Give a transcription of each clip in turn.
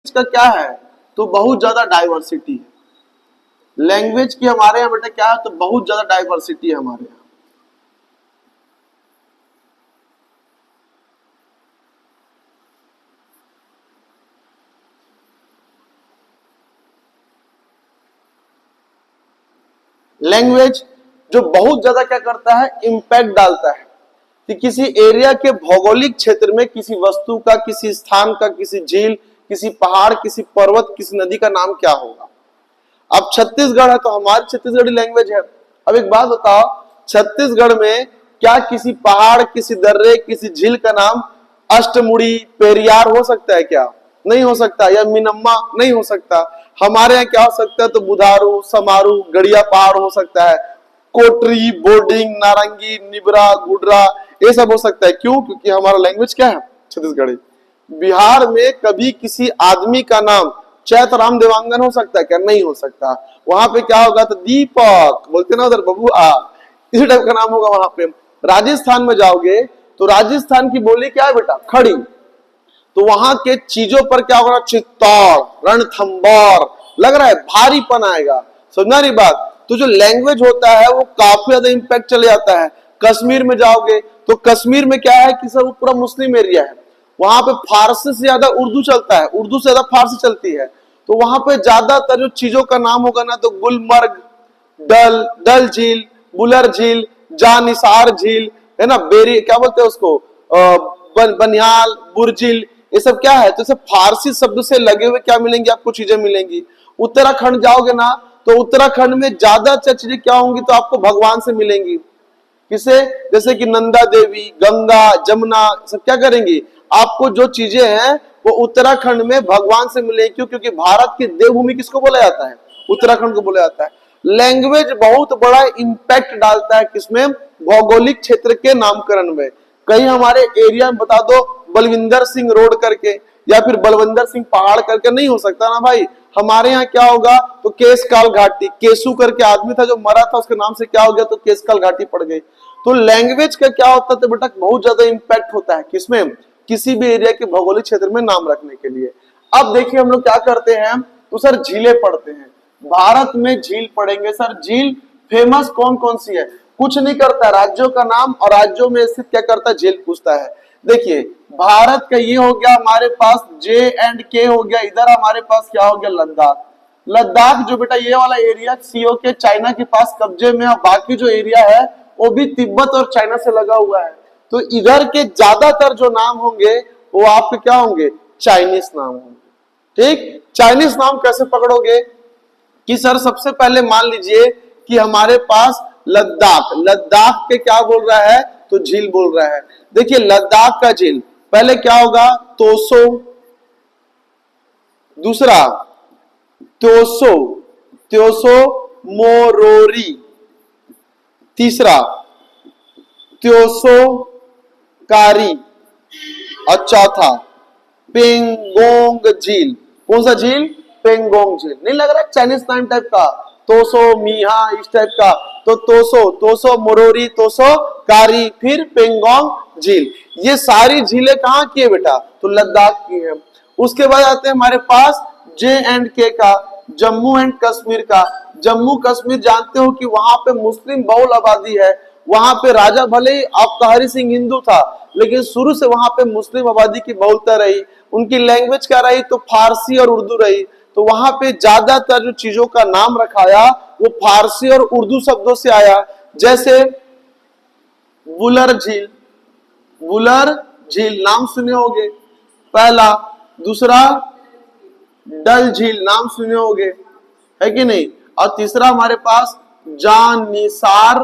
का क्या है, तो बहुत ज्यादा डाइवर्सिटी है। लैंग्वेज की हमारे यहाँ बेटा क्या है, तो बहुत ज्यादा डाइवर्सिटी है हमारे यहाँ। लैंग्वेज जो बहुत ज्यादा क्या करता है, इंपैक्ट डालता है कि किसी एरिया के भौगोलिक क्षेत्र में किसी वस्तु का, किसी स्थान का, किसी झील, किसी पहाड़, किसी पर्वत, किसी नदी का नाम क्या होगा। अब छत्तीसगढ़ है तो हमारी छत्तीसगढ़ी लैंग्वेज है। अब एक बात बताओ, छत्तीसगढ़ में क्या किसी पहाड़, किसी दर्रे, किसी झील का नाम अष्टमुड़ी, पेरियार हो सकता है क्या? नहीं हो सकता। या मिनम्मा नहीं हो सकता। हमारे यहाँ क्या हो सकता है, तो बुधारू, समारू, गड़िया पहाड़ हो सकता है, कोटरी, बोर्डिंग, नारंगी, निबरा, गुडरा, ये सब हो सकता है। क्यों? क्योंकि हमारा लैंग्वेज क्या है, छत्तीसगढ़ी। बिहार में कभी किसी आदमी का नाम चैतराम देवांगन हो सकता है क्या? नहीं हो सकता। वहां पे क्या होगा, तो दीपक बोलते ना उधर, बबुआ, इसी टाइप का नाम होगा वहां पे। राजस्थान में जाओगे तो राजस्थान की बोली क्या है बेटा, खड़ी। तो वहां के चीजों पर क्या होगा, चित्तौड़, रणथंबोर, लग रहा है भारीपन आएगा। समझना रही बात। तो जो लैंग्वेज होता है वो काफी ज्यादा इंपैक्ट चले जाता है। कश्मीर में जाओगे तो कश्मीर में क्या है कि सब पूरा मुस्लिम एरिया है, वहां पे फारसी से ज्यादा उर्दू चलता है, उर्दू से ज्यादा फारसी चलती है। तो वहां पे ज्यादातर जो चीजों का नाम होगा ना, तो गुलमर्ग, डल झील, बुलर झील, जानिसार झील, है ना, बेरी क्या बोलते हैं उसको, बनिहाल, बुरझील, ये सब क्या है, तो सब फारसी शब्द से लगे हुए क्या मिलेंगे आपको, चीजें मिलेंगी। उत्तराखंड जाओगे ना तो उत्तराखंड में ज्यादातर चीजें क्या होंगी, तो आपको भगवान से मिलेंगी। किसे? जैसे कि नंदा देवी, गंगा, जमुना, सब क्या करेंगी, आपको जो चीजें हैं वो उत्तराखंड में भगवान से मिलेंगी। क्यों? क्योंकि भारत की देवभूमि किसको बोला जाता है, उत्तराखंड को बोला जाता है। लैंग्वेज बहुत बड़ा इंपैक्ट डालता है किसमें, भौगोलिक क्षेत्र के नामकरण में। कहीं हमारे एरिया में बता दो बलविंदर सिंह रोड करके, या फिर बलविंदर सिंह पहाड़ करके, नहीं हो सकता ना भाई। हमारे यहाँ क्या होगा, तो केशकाल घाटी, केसु करके आदमी था जो मरा था, उसके नाम से क्या हो गया, तो केशकाल घाटी पड़ गई। तो लैंग्वेज का क्या होता है, तो बेटा बहुत ज्यादा इंपैक्ट होता है किसमें, किसी भी एरिया के भौगोलिक क्षेत्र में नाम रखने के लिए। अब देखिए हम लोग क्या करते हैं, तो सर झीलें पढ़ते हैं। भारत में झील पढ़ेंगे सर। झील फेमस कौन कौन सी है? कुछ नहीं करता, राज्यों का नाम और राज्यों में स्थित क्या करता है, झील पूछता है। देखिए भारत का ये हो गया हमारे पास J&K हो गया, इधर हमारे पास क्या हो गया, लद्दाख। लद्दाख जो बेटा ये वाला एरिया सीओ के चाइना के पास कब्जे में, और बाकी जो एरिया है वो भी तिब्बत और चाइना से लगा हुआ है। तो इधर के ज्यादातर जो नाम होंगे वो आपके क्या होंगे, चाइनीज नाम होंगे। ठीक, चाइनीज नाम कैसे पकड़ोगे कि सर सबसे पहले मान लीजिए कि हमारे पास लद्दाख, लद्दाख के क्या बोल रहा है, तो झील बोल रहा है। देखिए लद्दाख का झील पहले क्या होगा, तोसो, दूसरा त्योसो, त्योसो मोरोरी, तीसरा त्योसो कारी, और चौथा पेंगोंग झील। कौन सा झील, पेंगोंग झील। नहीं लग रहा है चाइनीज नाम टाइप का, तोसो मीहा इस टाइप का। तो तोसो, तोसो मोरोरी, तोसो कारी, फिर पेंगोंग झील। ये सारी झीलें कहाँ की है बेटा, तो लद्दाख की है। उसके बाद आते हैं हमारे पास J&K का, जम्मू एंड कश्मीर का। जम्मू कश्मीर जानते हो कि वहां पे मुस्लिम बहुल आबादी है। वहां पे राजा भले ही आपका हरि सिंह हिंदू था, लेकिन शुरू से वहां पे मुस्लिम आबादी की बहुलता रही। उनकी लैंग्वेज क्या रही, तो फारसी और उर्दू रही। तो वहां पे ज्यादातर जो चीजों का नाम रखाया वो फारसी और उर्दू शब्दों से आया। जैसे बुलर झील, बुलर झील नाम सुने होंगे पहला। दूसरा डल झील नाम सुने होंगे, है कि नहीं। और तीसरा हमारे पास जानिसार,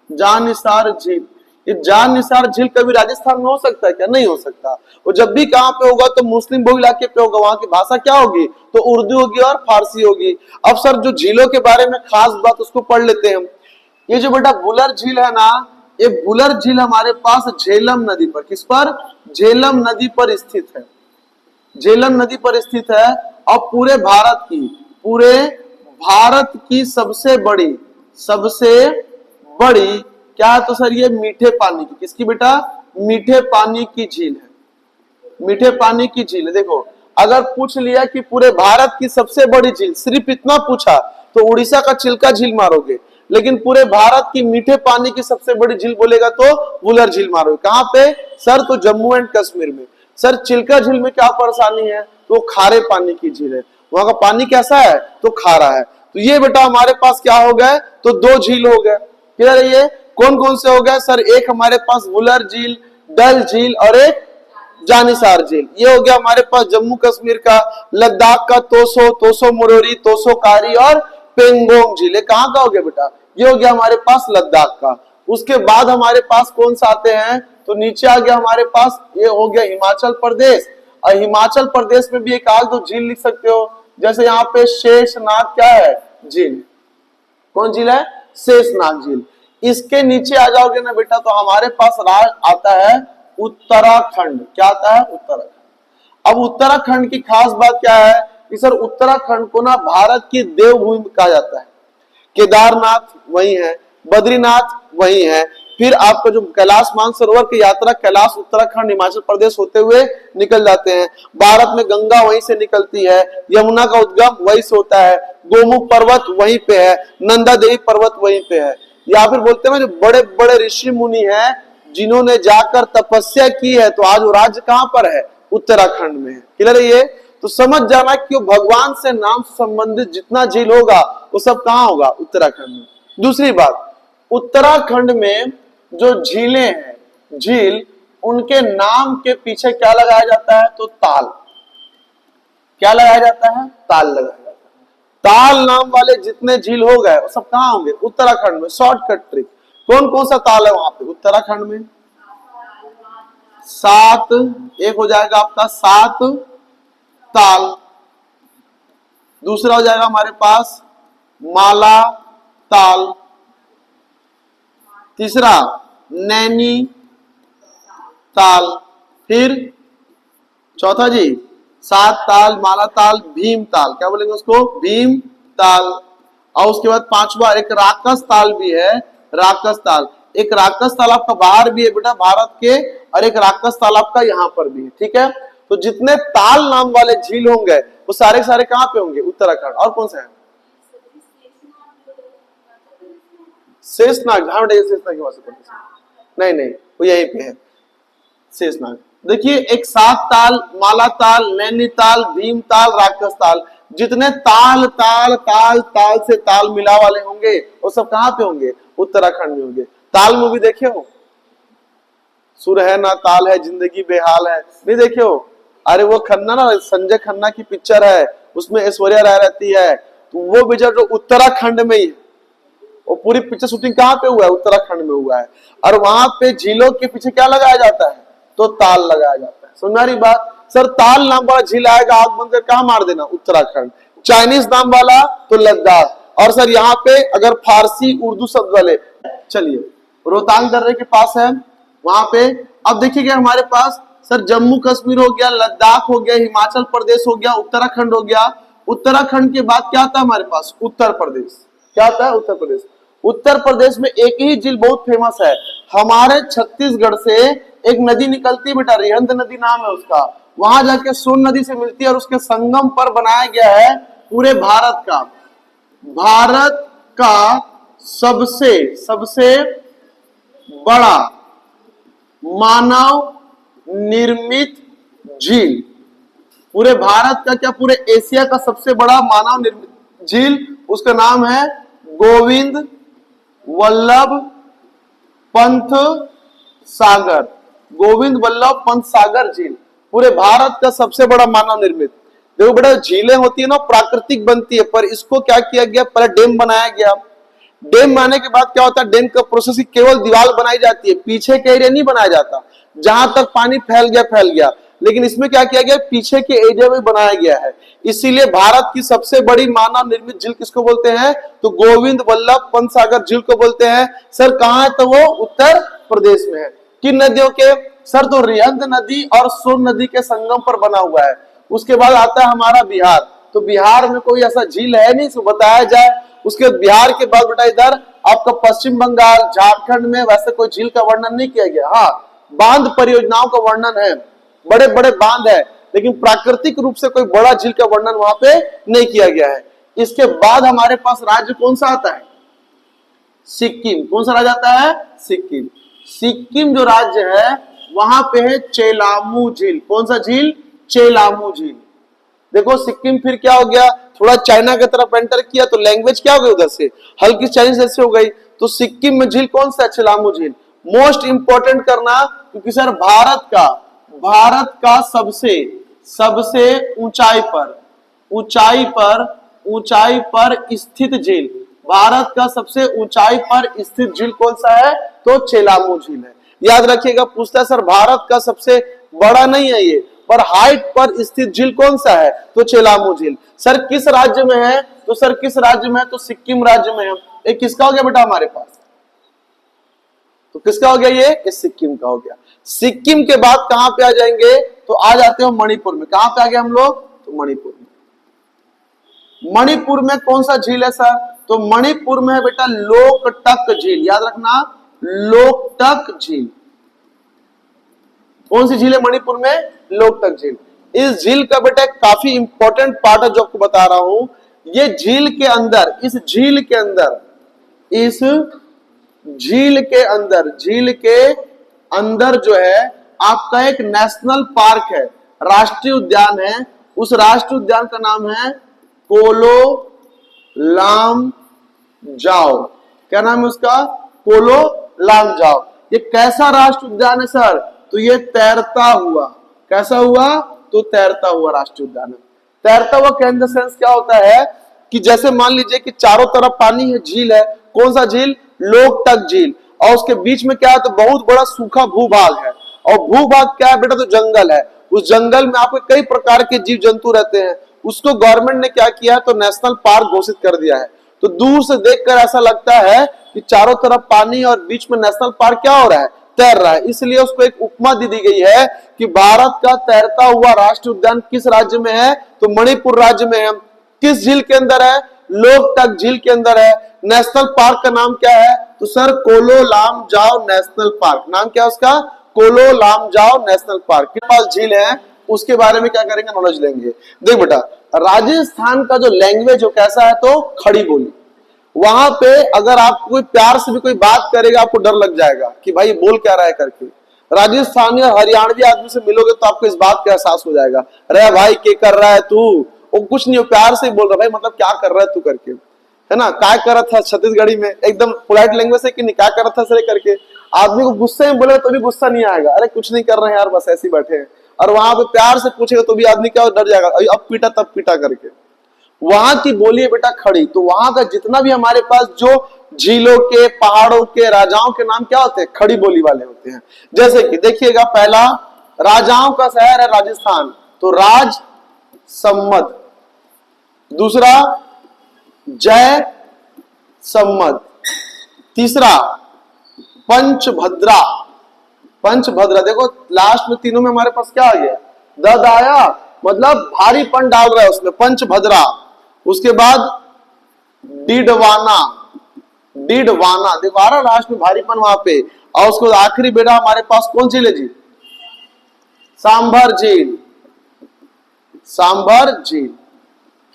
जानिसार झील। ये जानिसार झील कभी राजस्थान में हो सकता है क्या, नहीं हो सकता। वो जब भी कहां पे होगा तो मुस्लिम बहुल इलाके पे होगा। वहां की भाषा क्या होगी, तो उर्दू होगी और फारसी होगी। अब सर जो झीलों के बारे में खास बात उसको पढ़ लेते हैं। ये जो बेटा बुलर झील है ना, ये बुलर झील हमारे पास झेलम नदी पर, किस पर, झेलम नदी पर स्थित है। झेलम नदी पर स्थित है। और पूरे भारत की सबसे बड़ी क्या है, तो सर ये मीठे पानी की, किसकी बेटा, मीठे पानी की झील है। मीठे पानी की झील है। देखो अगर पूछ लिया कि पूरे भारत की सबसे बड़ी झील, सिर्फ इतना पूछा तो उड़ीसा का चिल्का झील मारोगे, लेकिन पूरे भारत की मीठे पानी की सबसे बड़ी झील बोलेगा तो वुलर झील मारोगे। कहां पे सर? तो जम्मू एंड कश्मीर में। सर चिल्का झील में क्या परेशानी है? तो खारे पानी की झील है, वहां का पानी कैसा है? तो खारा है। तो ये बेटा हमारे पास क्या हो गए? तो दो झील हो गए। क्लियर है? ये कौन कौन से हो गए सर? एक हमारे पास वुलर झील, डल झील और एक जानिसार झील। ये हो गया हमारे पास जम्मू कश्मीर का। लद्दाख का तोसो मोरोरी, तोसो कारी और पेंगोंग झील। कहां का हो गया बेटा? ये हो गया हमारे पास लद्दाख का। उसके बाद हमारे पास कौन सा आते हैं? तो नीचे आ गया हमारे पास, ये हो गया हिमाचल प्रदेश। और हिमाचल प्रदेश में भी एक आग दो झील लिख सकते हो, जैसे यहाँ पे शेषनाग क्या है? झील। कौन झील है? शेषनाग झील। इसके नीचे आ जाओगे ना बेटा तो हमारे पास राज आता है उत्तराखंड। क्या आता है? उत्तराखंड। अब उत्तराखंड की खास बात क्या है कि सर उत्तराखंड को ना भारत की देवभूमि कहा जाता है। केदारनाथ वही है, बद्रीनाथ वही है, फिर आपका जो कैलाश मानसरोवर की यात्रा कैलाश उत्तराखंड हिमाचल प्रदेश होते हुए निकल जाते हैं। भारत में गंगा वहीं से निकलती है, यमुना का उद्गम वहीं से होता है, गोमुख पर्वत वहीं पे है, नंदा देवी पर्वत वहीं पे है। या फिर बोलते हैं जो बड़े बड़े ऋषि मुनि हैं जिन्होंने जाकर तपस्या की है, तो आज वो राज्य कहां पर है? उत्तराखंड में है। क्लियर है? ये तो समझ जाना कि भगवान से नाम से संबंधित जितना झील होगा वो सब कहां होगा? उत्तराखंड में। दूसरी बात, उत्तराखंड में जो झीलें हैं, झील, उनके नाम के पीछे क्या लगाया जाता है? तो ताल। क्या लगाया जाता है? ताल लगाया जाता है। ताल नाम वाले जितने झील हो गए वो सब कहां होंगे? उत्तराखंड में। शॉर्टकट ट्रिक, कौन कौन सा ताल है वहां पे उत्तराखंड में? 7, एक हो जाएगा आपका 7 ताल। दूसरा हो जाएगा हमारे पास माला ताल। तीसरा नैनी ताल। फिर चौथा जी 7 ताल, माला ताल, भीम ताल। क्या बोलेंगे उसको? भीम ताल। और उसके बाद पांचवा एक राकस ताल भी है, राकस ताल। एक राकस ताल आपका बाहर भी है बेटा भारत के, और एक राकस ताल आपका यहाँ पर भी है। ठीक है? तो जितने ताल नाम वाले झील होंगे वो सारे सारे कहां पे होंगे? उत्तराखंड। और कौन सा है? शेषनाग। हाँ बेटा शेषनाग की बात नहीं नहीं वो यहीं पे है शेषनाग। देखिए एक 7 ताल, माला ताल, नैनीताल, भीम ताल, राक्षस ताल, जितने ताल ताल ताल ताल से ताल मिला वाले होंगे वो सब कहां पे होंगे? उत्तराखंड में होंगे। ताल मूवी देखे हो? सुर है ना ताल है जिंदगी बेहाल है, नहीं देखे हो? अरे वो खन्ना ना, संजय खन्ना की पिक्चर है, उसमें ऐश्वर्या राय रहती है। तो वो पिक्चर जो उत्तराखंड में ही, वो पूरी पिक्चर शूटिंग कहां पे हुआ है? उत्तराखंड में हुआ है। और वहां पे झीलों के पीछे क्या लगाया जाता है? तो ताल लगाया जाता है। सुन रही बात? सर ताल नाम वाला झील आएगा, आग बंद कर कहां मार देना? उत्तराखंड। चाइनीज नाम वाला तो लद्दाख। और सर यहाँ पे अगर फारसी उर्दू शब्द वाले, चलिए रोहतांग दर्रे के पास है वहां पे। अब देखिएगा हमारे पास सर जम्मू कश्मीर हो गया, लद्दाख हो गया, हिमाचल प्रदेश हो गया, उत्तराखंड हो गया। उत्तराखंड के बाद क्या आता है हमारे पास? उत्तर प्रदेश। क्या आता है? उत्तर प्रदेश। उत्तर प्रदेश में एक ही झील बहुत फेमस है, हमारे छत्तीसगढ़ से एक नदी निकलती है बेटा, रिहंद नदी नाम है उसका। वहां जाके सोन नदी से मिलती है और उसके संगम पर बनाया गया है पूरे भारत का सबसे बड़ा मानव निर्मित झील। पूरे भारत का क्या, पूरे एशिया का सबसे बड़ा मानव निर्मित झील, उसका नाम है गोविंद वल्लभ पंत सागर। गोविंद वल्लभ पंत सागर झील पूरे भारत का सबसे बड़ा मानव निर्मित। देखो बेटा झीलें होती है ना प्राकृतिक बनती है, पर इसको क्या किया गया? पहले डैम बनाया गया। डैम बनाने के बाद क्या होता है? डैम का प्रोसेस केवल दीवार बनाई जाती है, पीछे के एरिया नहीं बनाया जाता। जहां तक पानी फैल गया, लेकिन इसमें क्या किया गया? पीछे के एरिया में बनाया गया है। इसीलिए भारत की सबसे बड़ी मानव निर्मित झील किसको बोलते हैं? तो गोविंद वल्लभ पंत सागर झील को बोलते हैं। सर कहां है? तो वो उत्तर प्रदेश में है। किन नदियों के? सर तो रिहंद नदी और सोन नदी के संगम पर बना हुआ है। उसके बाद आता है हमारा बिहार। तो बिहार में कोई ऐसा झील है नहीं, बताया जाए। उसके बिहार के बाद बेटा इधर आपका पश्चिम बंगाल, झारखंड में वैसे कोई झील का वर्णन नहीं किया गया। हाँ, बांध परियोजनाओं का वर्णन है, बड़े बड़े बांध है। लेकिन प्राकृतिक रूप से कोई बड़ा झील का वर्णन वहां पे नहीं किया गया है। इसके बाद हमारे पास राज्य कौन सा आता है? सिक्किम। कौन सा राज्य आता है? सिक्किम। सिक्किम जो राज्य है वहां पे है चेलामू झील। कौन सा झील? चेलामू झील। देखो सिक्किम फिर क्या हो गया, थोड़ा चाइना की तरफ एंटर किया तो लैंग्वेज क्या हो गई उधर से, हल्की चाइनीज जैसे हो गई। तो सिक्किम में झील कौन सा? चेलामू झील। मोस्ट इंपोर्टेंट करना, क्योंकि सर भारत का सबसे ऊंचाई पर स्थित झील, भारत का सबसे ऊंचाई पर स्थित झील कौन सा है? तो चेलामू झील है। याद रखिएगा, पूछता है सर भारत का सबसे बड़ा नहीं है ये, पर हाइट पर स्थित झील कौन सा है? तो चेलामू झील। सर किस राज्य में है? तो सर किस राज्य में है? तो सिक्किम राज्य में है। एक किसका हो गया बेटा हमारे पास? तो किसका हो गया ये सिक्किम का हो गया। सिक्किम के बाद कहां पे आ जाएंगे? तो आ जाते हो मणिपुर में। कहां पे आ गए हम लोग? तो मणिपुर में। मणिपुर में कौन सा झील है सर? तो मणिपुर में है बेटा लोकटक झील। याद रखना, लोकटक झील। कौन सी झील है मणिपुर में? लोकटक झील। इस झील का बेटा काफी इंपॉर्टेंट पार्ट है जो आपको बता रहा हूं। ये झील के अंदर, इस झील के अंदर जो है आपका एक नेशनल पार्क है, राष्ट्रीय उद्यान है। उस राष्ट्रीय उद्यान का नाम है कोलो लामजाओ। क्या नाम है उसका? कोलो लामजाओ। ये कैसा राष्ट्रीय उद्यान है सर? तो ये तैरता हुआ, कैसा हुआ? तो तैरता हुआ राष्ट्रीय उद्यान है। तैरता हुआ कहने का सेंस क्या होता है कि जैसे मान लीजिए कि चारों तरफ पानी है, झील है। कौन सा झील? लोकटक झील। और उसके बीच में क्या है? तो बहुत बड़ा सूखा भूभाग है। और भूभाग क्या है बेटा? तो जंगल है। उस जंगल में आपके कई प्रकार के जीव जंतु रहते हैं। उसको गवर्नमेंट ने क्या किया है? तो नेशनल पार्क घोषित कर दिया है। तो दूर से देखकर ऐसा लगता है कि चारों तरफ पानी और बीच में नेशनल पार्क क्या हो रहा है? तैर रहा है। इसलिए उसको एक उपमा दी गई है कि भारत का तैरता हुआ राष्ट्रीय उद्यान किस राज्य में है? तो मणिपुर राज्य में है। किस झील के अंदर है? लोकटक झील के अंदर है। नेशनल पार्क का नाम क्या है? तो सर कोलो लामजाओ नेशनल पार्क। नाम क्या है उसका? कोलो लामजाओ नेशनल पार्क। किस पास झील है उसके बारे में क्या करेंगे? नॉलेज लेंगे। देख बेटा, राजस्थान का जो लैंग्वेज हो कैसा है? तो खड़ी बोली। वहां पे अगर आपको कोई प्यार से भी कोई बात करेगा आपको डर लग जाएगा कि भाई ये बोल क्या रहा है करके। राजस्थानी और हरियाणवी आदमी से मिलोगे तो आपको इस बात का एहसास हो जाएगा, अरे भाई क्या कर रहा है तू? वो कुछ नहीं, प्यार से बोल रहा भाई मतलब क्या कर रहा है तू करके, है ना। क्या कर रहा था छत्तीसगढ़ी में, एकदम पोलाइट लैंग्वेज है कि नहीं, क्या कर रहा था सर करके। आदमी को गुस्से में बोले तो भी गुस्सा नहीं आएगा, अरे कुछ नहीं कर रहे हैं यार बस ऐसे ही बैठे हैं। और वहां पे प्यार से पूछेगा तो भी आदमी क्या डर जाएगा, अब पीटा तब पीटा करके। वहां की बोली है बेटा खड़ी। तो वहां का जितना भी हमारे पास जो झीलों के, पहाड़ों के, राजाओं के नाम क्या होते हैं? खड़ी बोली वाले होते हैं। जैसे कि देखिएगा, पहला राजाओं का शहर है राजस्थान, तो राज सम्मद। दूसरा जय सम्मद। तीसरा पंचभद्रा। पंचभद्रा। देखो लास्ट में तीनों में हमारे पास क्या आ गया? दद आया, मतलब भारीपन डाल रहा है उसमें, पंचभद्रा। उसके बाद डिडवाना। डिडवाना देखो आ रहा लास्ट में भारीपन वहां पे। और उसको आखिरी बेटा हमारे पास कौन झील है जी? सांभर झील। सांभर झील।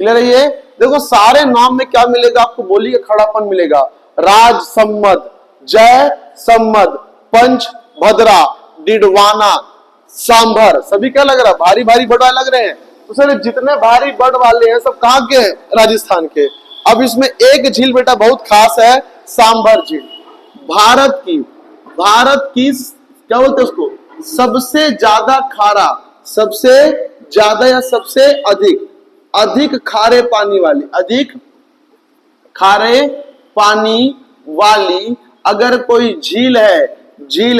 क्लियर है ये? देखो सारे नाम में क्या मिलेगा आपको? बोली का खड़ापन मिलेगा। राज सम्मद, जय सम्मद, पंचभद्रा, डिडवाना, सांभर। सभी क्या लग रहा है? भारी भारी बड़ा लग रहे हैं। तो सर जितने भारी बर्ड वाले हैं सब कहां के हैं? राजस्थान के। अब इसमें एक झील बेटा बहुत खास है, सांभर झील। भारत की क्या बोलते हैं उसको? सबसे ज्यादा खारा, सबसे ज्यादा या सबसे अधिक खारे पानी वाली, अधिक खारे पानी वाली अगर कोई झील है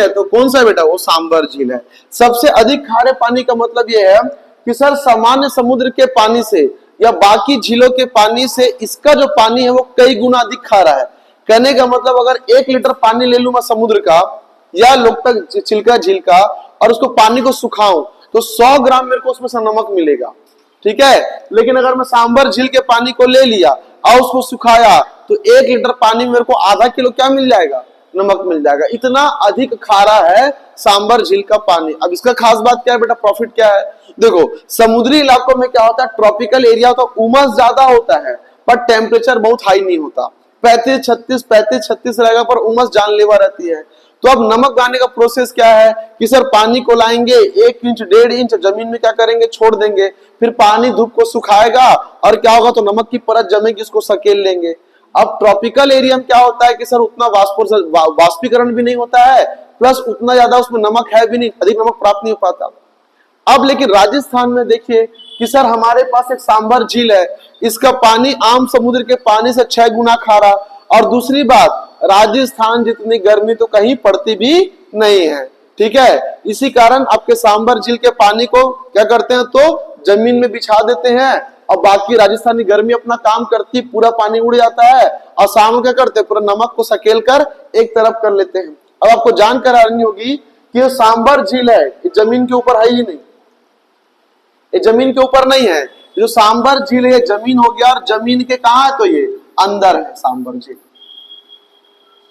तो कौन सा बेटा? वो सांभर झील है। सबसे अधिक खारे पानी का मतलब यह है कि सर सामान्य समुद्र के पानी से या बाकी झीलों के पानी से इसका जो पानी है वो कई गुना अधिक खारा है। कहने का मतलब अगर 1 लीटर पानी ले लूं मैं समुद्र का या लोकटक चिल्का झील का और उसको पानी को सुखाऊं तो 100 ग्राम मेरे को उसमें से नमक मिलेगा, ठीक है। लेकिन अगर मैं सांभर झील के पानी को ले लिया और उसको सुखाया तो 1 लीटर पानी मेरे को आधा किलो क्या मिल जाएगा? नमक मिल जाएगा। इतना अधिक खारा है सांबर झील का पानी। अब इसका खास बात क्या है बेटा, प्रॉफिट क्या है? देखो समुद्री इलाकों में क्या होता है, ट्रॉपिकल एरिया तो उमस ज्यादा होता है पर टेम्परेचर बहुत हाई नहीं होता। 35-36 रहेगा पर उमस जानलेवा रहती है। तो अब नमक गाने का प्रोसेस क्या है कि सर पानी को लाएंगे 1 इंच 1.5 इंच जमीन में क्या करेंगे, छोड़ देंगे, फिर पानी धूप को सुखाएगा और क्या होगा, तो नमक की परत जमेगी, इसको सकेल लेंगे। अब ट्रॉपिकल एरिया में क्या होता है कि सर उतना वाष्पीकरण भी नहीं होता है, प्लस उतना ज्यादा उसमें नमक है भी नहीं, अधिक नमक प्राप्त नहीं हो पाता। अब लेकिन राजस्थान में देखिए कि सर हमारे पास एक सांबर झील है, इसका पानी आम समुद्र के पानी से 6 गुना खारा, और दूसरी बात राजस्थान जितनी गर्मी तो कहीं पड़ती भी नहीं है, ठीक है। इसी कारण आपके सांबर झील के पानी को क्या करते हैं, तो जमीन में बिछा देते हैं और बाकी राजस्थानी गर्मी अपना काम करती, पूरा पानी उड़ जाता है और शाम क्या करते हैं, पूरा नमक को सकेल कर एक तरफ कर लेते हैं। अब आपको जानकर आनी होगी कि ये सांबर झील है, ये जमीन के ऊपर है ही नहीं, ये जमीन के ऊपर नहीं है। जो सांबर झील है जमीन हो गया, और जमीन के कहा है, तो ये अंदर है सांबर झील,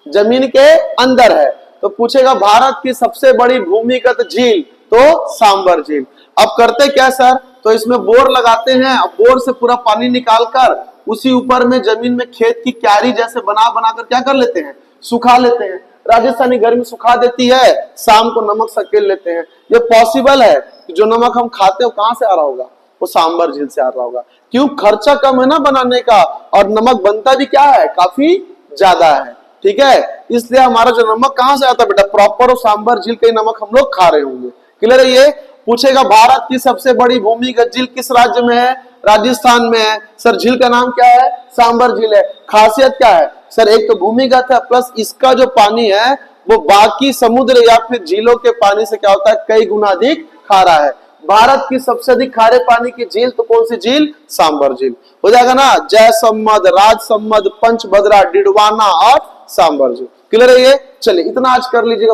जमीन के अंदर है। तो पूछेगा भारत की सबसे बड़ी भूमिगत झील, तो सांबर झील। अब करते क्या सर, तो इसमें बोर लगाते हैं, बोर से पूरा पानी निकालकर उसी ऊपर में जमीन में खेत की क्यारी जैसे बना बनाकर क्या कर लेते हैं, सुखा लेते हैं। राजस्थानी गर्मी सुखा देती है, शाम को नमक सकेल लेते हैं। ये पॉसिबल है कि जो नमक हम खाते हो कहां से आ रहा होगा, वो सांबर झील से आ रहा होगा। क्यों, खर्चा कम है ना बनाने का, और नमक बनता भी क्या है, काफी ज्यादा है, ठीक है। इसलिए हमारा जो नमक कहां से आता है बेटा, प्रॉपर और सांबर झील का नमक हम लोग खा रहे होंगे। क्लियर है ये? पूछेगा भारत की सबसे बड़ी भूमिगत झील किस राज्य में है, राजस्थान में है। सर झील का नाम क्या है, सांबर झील है। खासियत क्या है सर, एक तो भूमिगत है, प्लस इसका जो पानी है वो बाकी समुद्र या फिर झीलों के पानी से क्या होता है, कई गुना अधिक खारा है। भारत की सबसे अधिक खारे पानी की झील तो कौन सी झील, सांबर झील। हो जाएगा ना, जयसम्मद, राजसम्मद, पंचभद्रा, डिडवाना और सांबर झील। क्लियर है ये? चलिए इतना आज कर लीजिएगा।